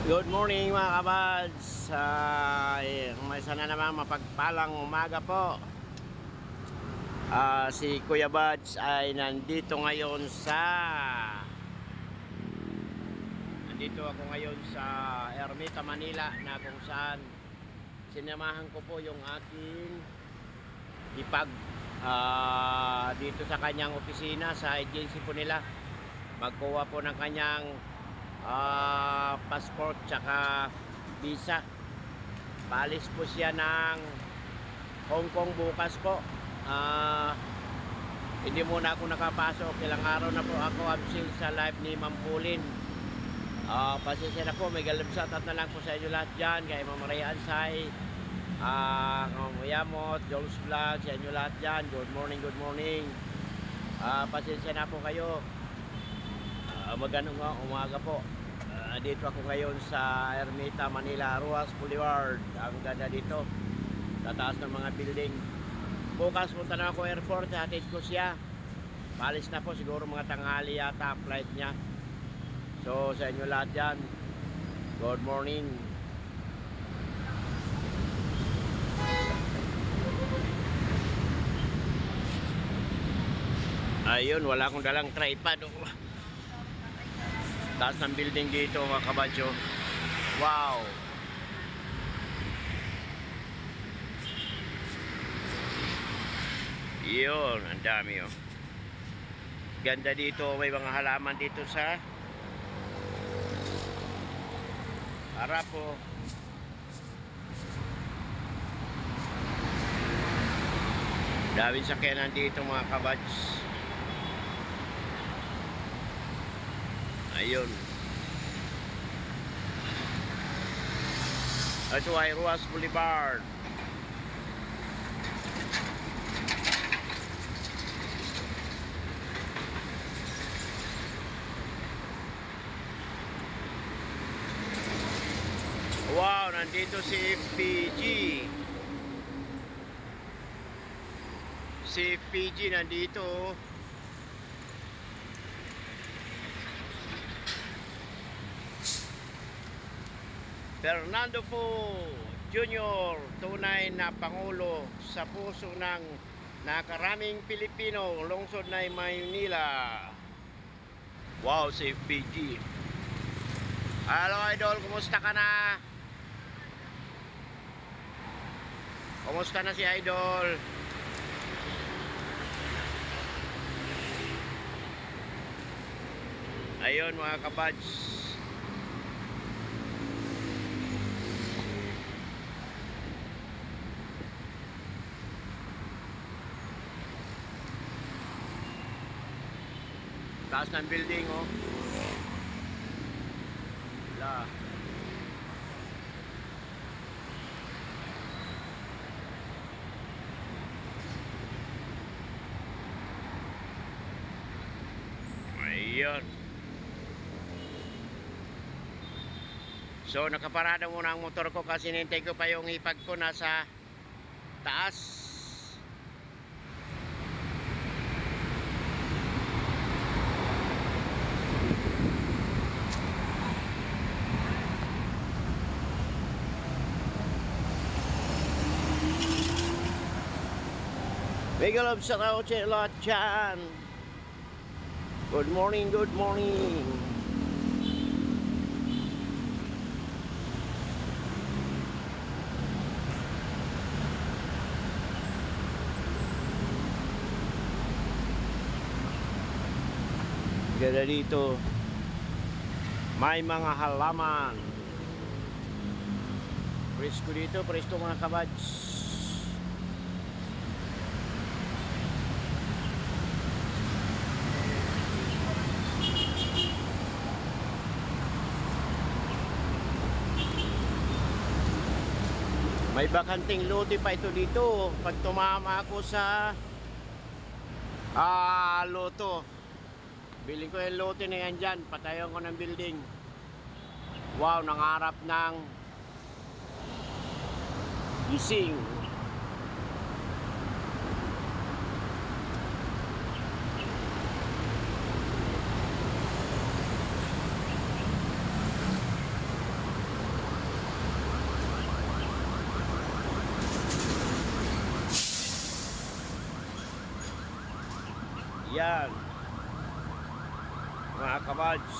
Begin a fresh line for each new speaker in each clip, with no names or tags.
Good morning mga kabads. May sana naman mapagpalang umaga po. Si Kuya Bads ay nandito ngayon nandito ako ngayon sa Ermita, Manila, na kung saan sinamahan ko po yung aking ipag dito sa kanyang opisina sa agency po nila. Magkuha po ng kanyang passport tsaka visa. Paalis po siya ng Hong Kong bukas po. Hindi muna ako nakapasok, ilang araw na po ako absent sa live ni Ma'am Pauline. Pasensya na po, may galabsatat na lang po sa inyo lahat dyan, kay Ma'am Maria Ansay, Ma'am Yamot, Jones Vlog, sa inyo lahat dyan. Good morning, good morning. Pasensya na po kayo. Magandang umaga po. Dito ako ngayon sa Ermita, Manila, Ruas Boulevard. Ang ganda dito, tataas ng mga building. Bukas punta na ako airport, hatid ko siya. Palis na po, siguro mga tanghali yata flight niya. So sa inyo lahat yan, good morning. Ayun, wala akong dalang tripod. Taas ng building dito mga kabadyo. Wow! Yun, ang dami oh. Ganda dito, may mga halaman dito sa harap oh. Daming sakyanan dito mga kabads. Ayun. Ito ay Ruas Boulevard. Wow, nandito si FPG. Si FPG nandito. Fernando Po Jr., tunay na Pangulo sa puso ng nakaraming Pilipino, lungsod na Maynila. Wow, si FPG. Hello idol, kumusta ka na? Kumusta na si idol? Ayun mga kabads. Taas ng building oh. Wala. Ayun. So nakaparada muna ang motor ko kasi nintay ko pa yung hipag ko nasa taas. Mega love sa tao sa lahat dyan. Good morning, good morning. Ganda dito. May mga halaman. Presko dito, presko mga kabads. May bakanting lote pa ito dito. Pag tumama ako sa loto, biling ko yung lote na yan dyan. Patayan ko ng building. Wow, nangarap ng gising. Yan. Mga kabads.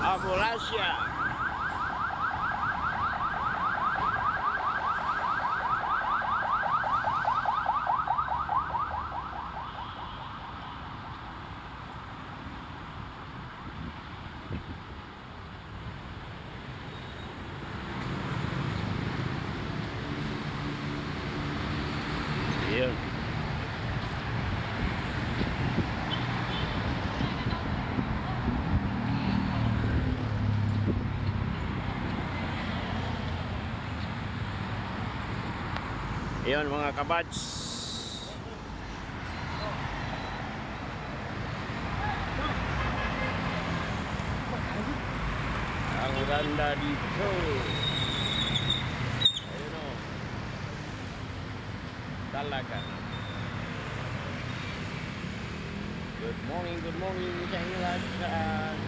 Ambulansya. Yun. Yun mga kabads. Ang ganda dito. Ayun o. Talaga. Good morning sa inyo lahat.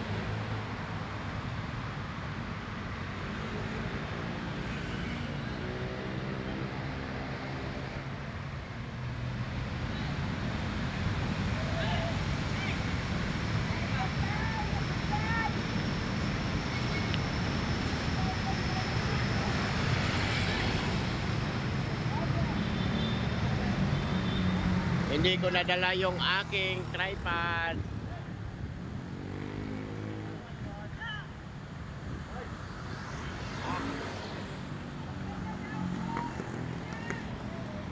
Hindi ko nadala yung aking tripod.